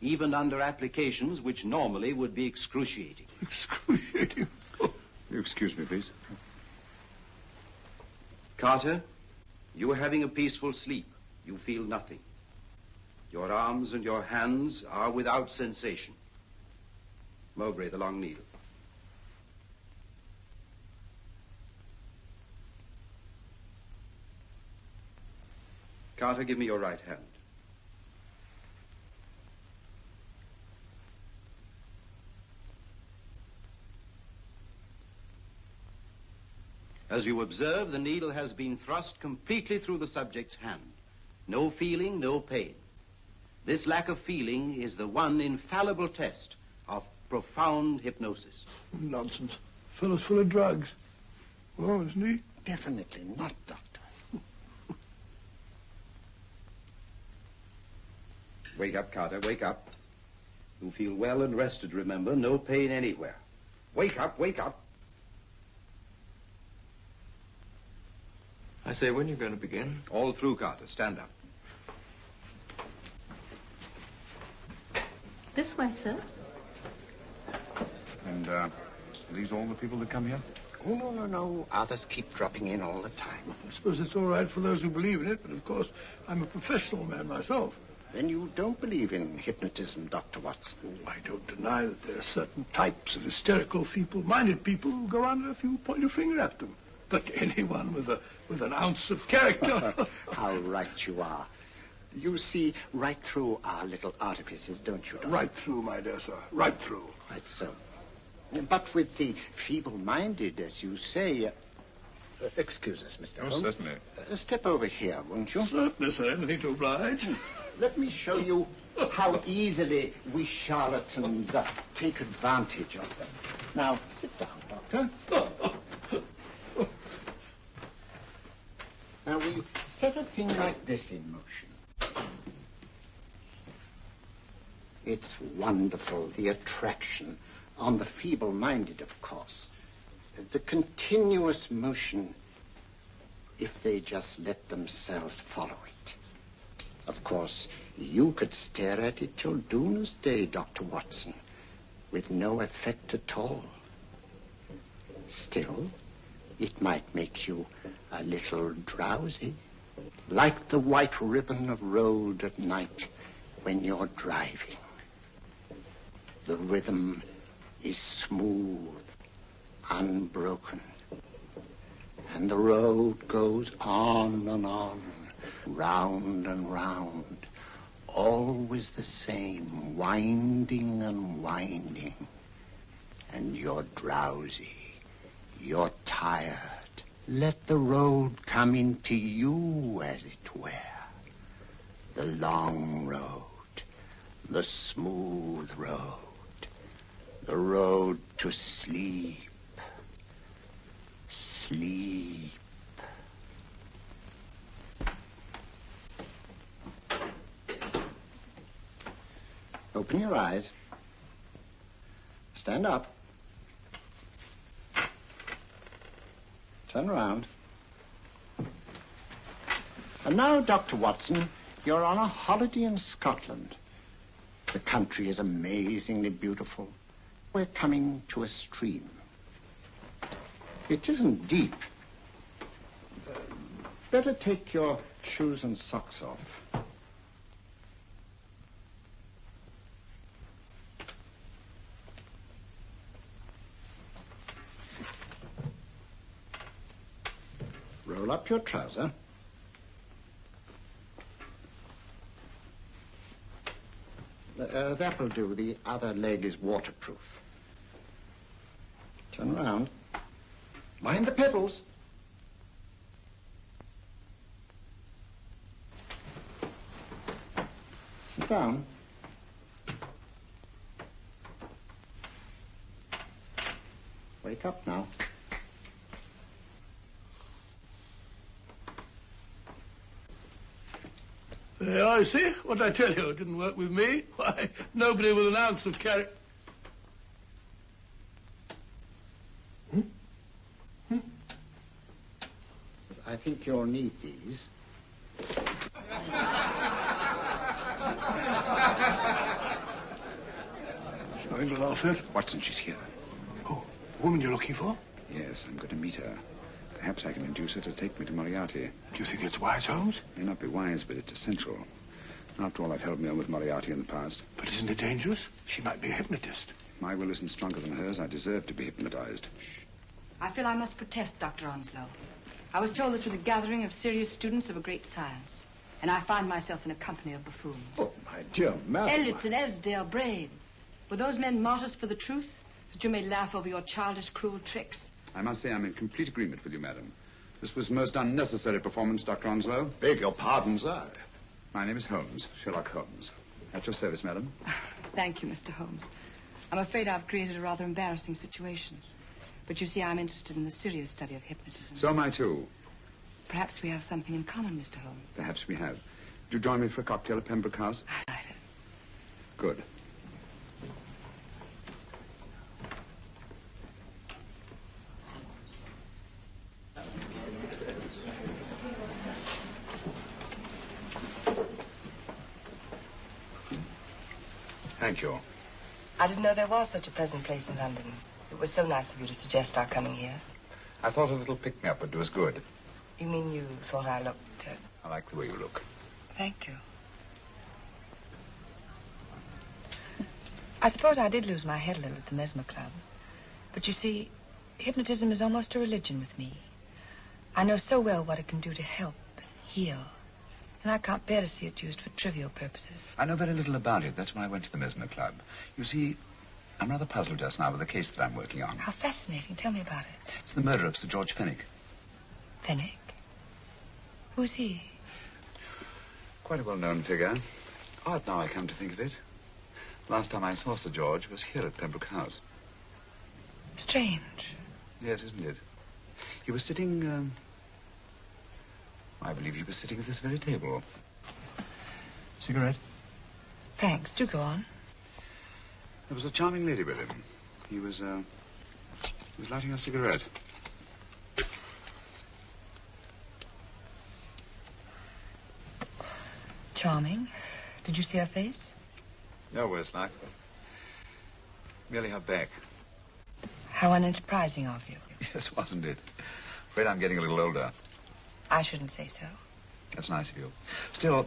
even under applications which normally would be excruciating. Excruciating? You excuse me, please. Carter, you are having a peaceful sleep. You feel nothing. Your arms and your hands are without sensation. Mowbray, the long needle. Carter, give me your right hand. As you observe, the needle has been thrust completely through the subject's hand. No feeling, no pain. This lack of feeling is the one infallible test of profound hypnosis. Nonsense. Fellow's full of drugs. Well, isn't he? Definitely not, Doctor. Wake up, Carter, wake up. You feel well and rested, remember. No pain anywhere. Wake up, wake up. I say, when are you going to begin? All through, Carter. Stand up. This way, sir. And, are these all the people that come here? Oh, no. Others keep dropping in all the time. I suppose it's all right for those who believe in it, but of course, I'm a professional man myself. Then you don't believe in hypnotism, Dr. Watson? Oh, I don't deny that there are certain types of hysterical, feeble-minded people who go on if you point your finger at them. But anyone with an ounce of character... How right you are. You see right through our little artifices, don't you, Doctor? Right through, my dear sir. Right through. Right so. But with the feeble-minded, as you say... excuse us, Mr. Holmes. Certainly. Step over here, won't you? Certainly, sir. Anything to oblige. Let me show you how easily we charlatans take advantage of them. Now, sit down, Doctor. Now, we set a thing like this in motion. It's wonderful, the attraction on the feeble-minded, of course. The continuous motion, if they just let themselves follow it. Of course, you could stare at it till doomsday, Dr. Watson, with no effect at all. Still, it might make you a little drowsy, like the white ribbon of road at night when you're driving. The rhythm is smooth, unbroken, and the road goes on and on, round and round, always the same, winding and winding. And you're drowsy, you're tired. Let the road come into you, as it were. The long road, the smooth road, the road to sleep. Sleep. Open your eyes. Stand up. Turn around. And now, Dr. Watson, you're on a holiday in Scotland. The country is amazingly beautiful. We're coming to a stream. It isn't deep. Better take your shoes and socks off. Roll up your trouser. That will do. The other leg is waterproof. Turn around. Mind the pebbles. Sit down. Wake up now. There, you see? What I tell you, it didn't work with me. Why, nobody with an ounce of character. I think you'll need these. Something to laugh at? Watson, she's here. Oh, the woman you're looking for? Yes, I'm going to meet her. Perhaps I can induce her to take me to Moriarty. Do you think it's wise, Holmes? It may not be wise, but it's essential. After all, I've held me on with Moriarty in the past. But isn't it dangerous? She might be a hypnotist. My will isn't stronger than hers. I deserve to be hypnotized. I feel I must protest, Dr. Onslow. I was told this was a gathering of serious students of a great science, and I find myself in a company of buffoons. Oh, my dear madam. Elliott's and Esdale brave. Were those men martyrs for the truth, that you may laugh over your childish, cruel tricks? I must say I'm in complete agreement with you, madam. This was most unnecessary performance, Dr. Onslow. Beg your pardon, sir. My name is Holmes, Sherlock Holmes. At your service, madam. Thank you, Mr. Holmes. I'm afraid I've created a rather embarrassing situation. But you see, I'm interested in the serious study of hypnotism. So am I, too. Perhaps we have something in common, Mr. Holmes. Perhaps we have. Would you join me for a cocktail at Pembroke House? I'd like it. Good. Thank you. I didn't know there was such a pleasant place in London. It was so nice of you to suggest our coming here. I thought a little pick-me-up would do us good. You mean you thought I looked... I like the way you look. Thank you. I suppose I did lose my head a little at the Mesmer Club. But you see, hypnotism is almost a religion with me. I know so well what it can do to help and heal. And I can't bear to see it used for trivial purposes. I know very little about it. That's why I went to the Mesmer Club. You see, I'm rather puzzled just now with the case that I'm working on. How fascinating. Tell me about it. It's the murder of Sir George Fenwick. Fenwick? Who's he? Quite a well-known figure. Odd now I come to think of it. Last time I saw Sir George was here at Pembroke House. Strange. Yes, isn't it? He was sitting, I believe he was sitting at this very table. Cigarette? Thanks. Do go on. There was a charming lady with him. He was lighting a cigarette. Charming. Did you see her face? No worse luck. Merely her back. How unenterprising of you. Yes, wasn't it? Afraid I'm getting a little older. I shouldn't say so. That's nice of you. Still,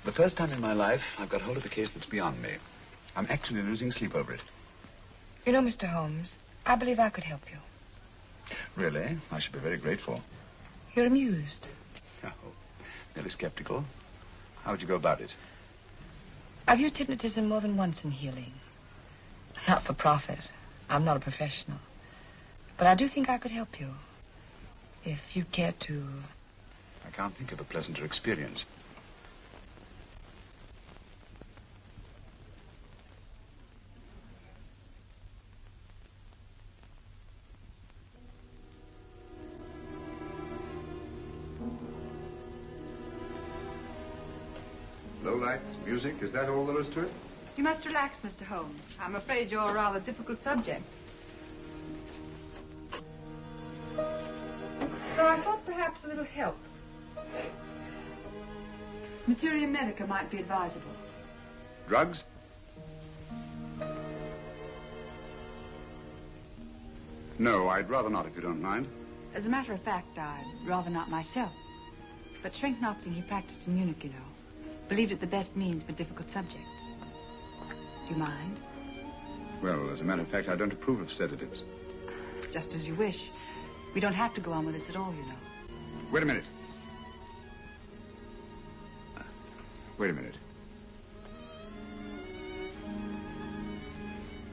the first time in my life, I've got hold of a case that's beyond me. I'm actually losing sleep over it. You know, Mr. Holmes, I believe I could help you. Really? I should be very grateful. You're amused. No, merely skeptical. How would you go about it? I've used hypnotism more than once in healing. Not for profit. I'm not a professional. But I do think I could help you. If you'd care to... I can't think of a pleasanter experience. Low lights, music, is that all there is to it? You must relax, Mr. Holmes. I'm afraid you're a rather difficult subject. So I thought perhaps a little help. Materia medica might be advisable. Drugs? No, I'd rather not, if you don't mind. As a matter of fact, I'd rather not myself. But Schrenk-Notzing, he practiced in Munich, you know. Believed it the best means for difficult subjects. Do you mind? Well, as a matter of fact, I don't approve of sedatives. Just as you wish. We don't have to go on with this at all, you know. Wait a minute. Wait a minute.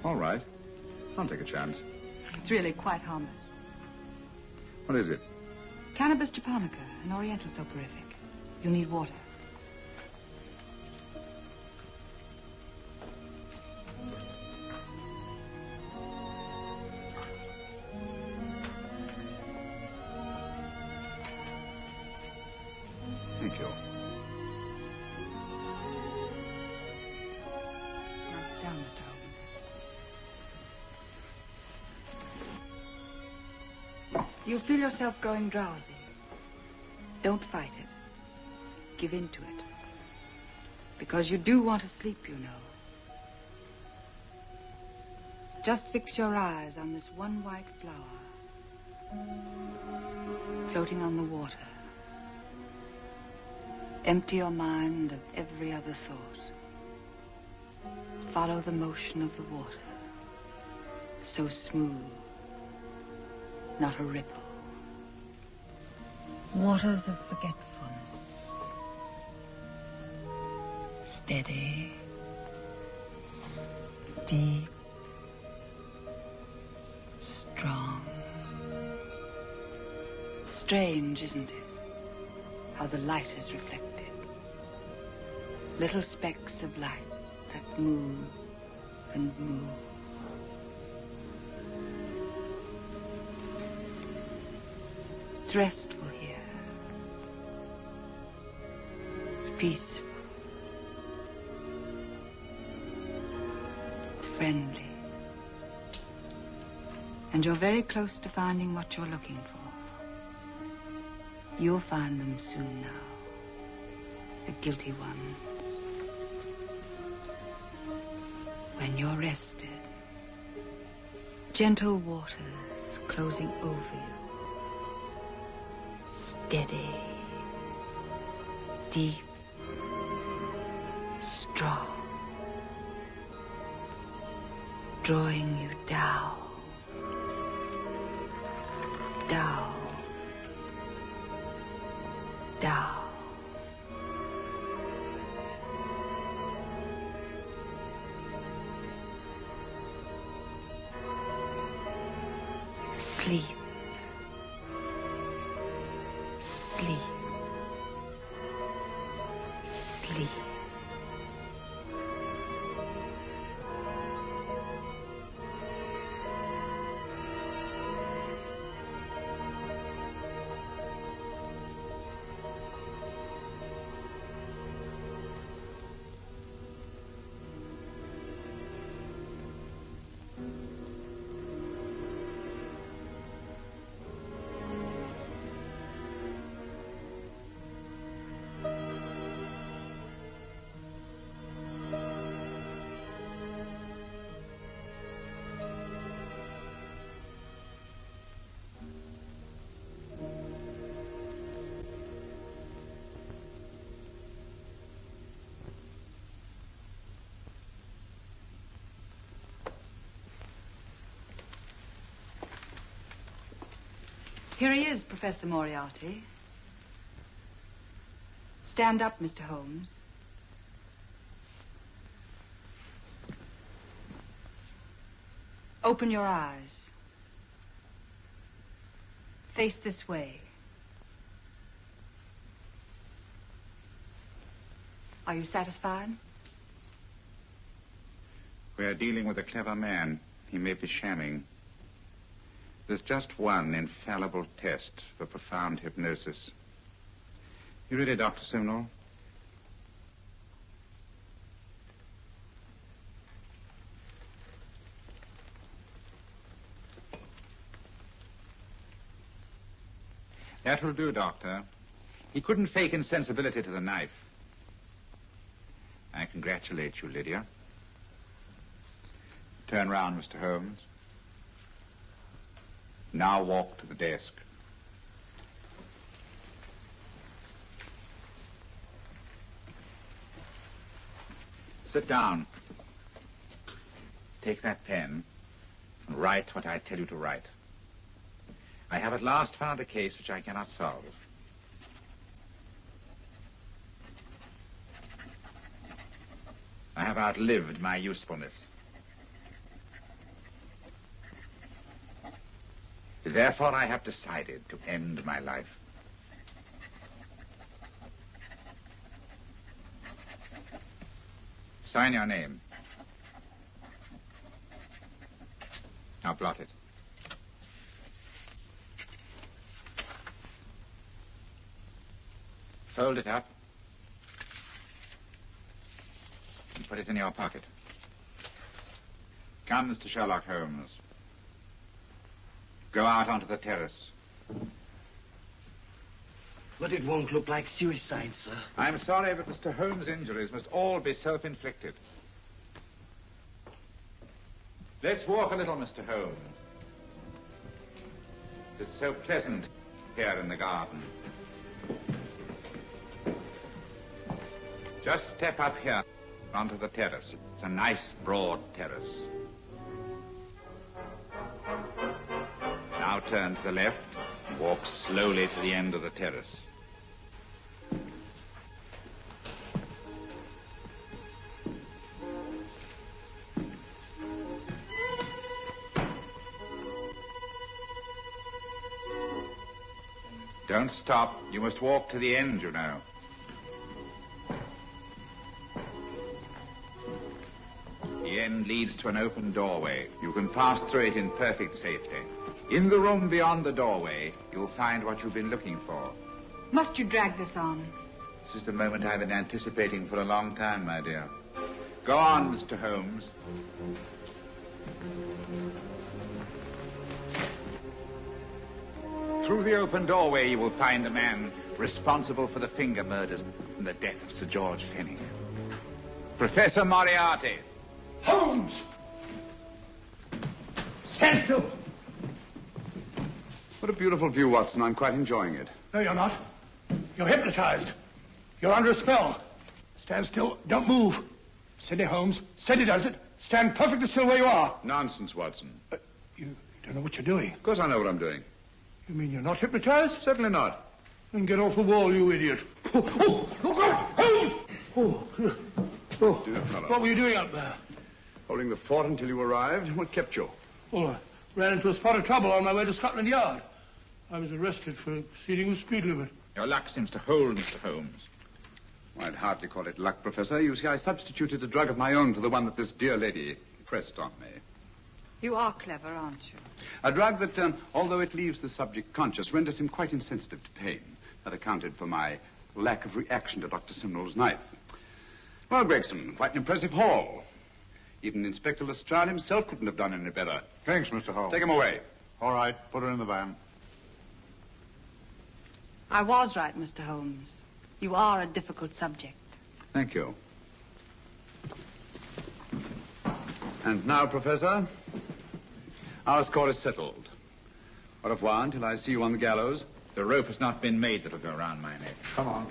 All right. I'll take a chance. It's really quite harmless. What is it? Cannabis japonica, an oriental soporific. You'll need water. Thank you. Now sit down, Mr. Holmes. You'll feel yourself growing drowsy. Don't fight it. Give in to it. Because you do want to sleep, you know. Just fix your eyes on this one white flower floating on the water. Empty your mind of every other thought. Follow the motion of the water. So smooth. Not a ripple. Waters of forgetfulness. Steady. Deep. Strong. Strange, isn't it? How the light is reflected. Little specks of light that move and move. It's restful here. It's peaceful. It's friendly. And you're very close to finding what you're looking for. You'll find them soon now. The guilty ones. When you're rested, gentle waters closing over you. Steady, deep, strong, drawing you down, down, down. Sleep. Sleep. Sleep. Here he is, Professor Moriarty. Stand up, Mr. Holmes. Open your eyes. Face this way. Are you satisfied? We are dealing with a clever man. He may be shamming. There's just one infallible test for profound hypnosis. You ready, Dr. Simnel? That will do, Doctor. He couldn't fake insensibility to the knife. I congratulate you, Lydia. Turn round, Mr. Holmes. Now walk to the desk. Sit down. Take that pen and write what I tell you to write. I have at last found a case which I cannot solve. I have outlived my usefulness. Therefore, I have decided to end my life. Sign your name. Now blot it. Fold it up and put it in your pocket. Come, Mr. Sherlock Holmes. Go out onto the terrace. But it won't look like suicide, sir. I'm sorry, but Mr. Holmes' injuries must all be self-inflicted. Let's walk a little, Mr. Holmes. It's so pleasant here in the garden. Just step up here onto the terrace. It's a nice, broad terrace. Now turn to the left and walk slowly to the end of the terrace. Don't stop. You must walk to the end, you know. The end leads to an open doorway. You can pass through it in perfect safety. In the room beyond the doorway, you'll find what you've been looking for. Must you drag this on? This is the moment I've been anticipating for a long time, my dear. Go on, Mr. Holmes. Through the open doorway, you will find the man responsible for the finger murders and the death of Sir George Fenning. Professor Moriarty. Holmes! Stand still. What a beautiful view, Watson. I'm quite enjoying it. No, you're not. You're hypnotized. You're under a spell. Stand still. Don't move. Steady, Holmes. Steady does it. Stand perfectly still where you are. Nonsense, Watson. You don't know what you're doing. Of course I know what I'm doing. You mean you're not hypnotized? Certainly not. Then get off the wall, you idiot. Oh, look out! Holmes! Oh, Dear fellow. What were you doing up there? Holding the fort until you arrived. What kept you? Well, I ran into a spot of trouble on my way to Scotland Yard. I was arrested for exceeding the speed limit. Your luck seems to hold, Mr. Holmes. I'd hardly call it luck, Professor. You see, I substituted a drug of my own for the one that this dear lady pressed on me. You are clever, aren't you? A drug that, although it leaves the subject conscious, renders him quite insensitive to pain. That accounted for my lack of reaction to Dr. Simnel's knife. Well, Gregson, quite an impressive haul. Even Inspector Lestrade himself couldn't have done any better. Thanks, Mr. Holmes. Take him away. All right, put her in the van. I was right, Mr. Holmes. You are a difficult subject. Thank you. And now, Professor, our score is settled. Au revoir until I see you on the gallows. The rope has not been made that'll go around my neck. Come on.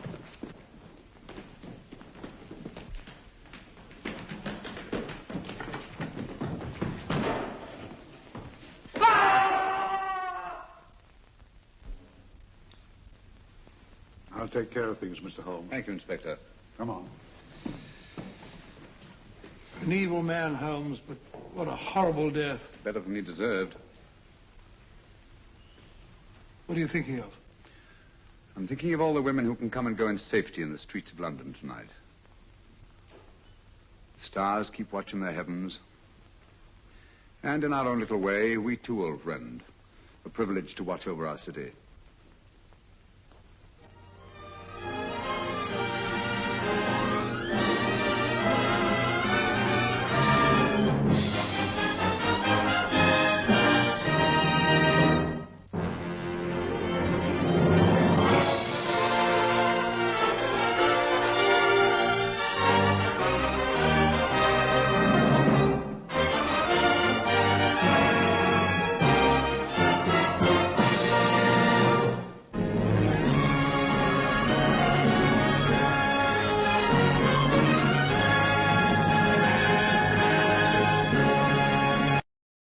I'll take care of things, Mr. Holmes. Thank you, Inspector. Come on. An evil man, Holmes, but what a horrible death. Better than he deserved. What are you thinking of? I'm thinking of all the women who can come and go in safety in the streets of London tonight. The stars keep watch in their heavens. And in our own little way, we too, old friend, are privileged to watch over our city.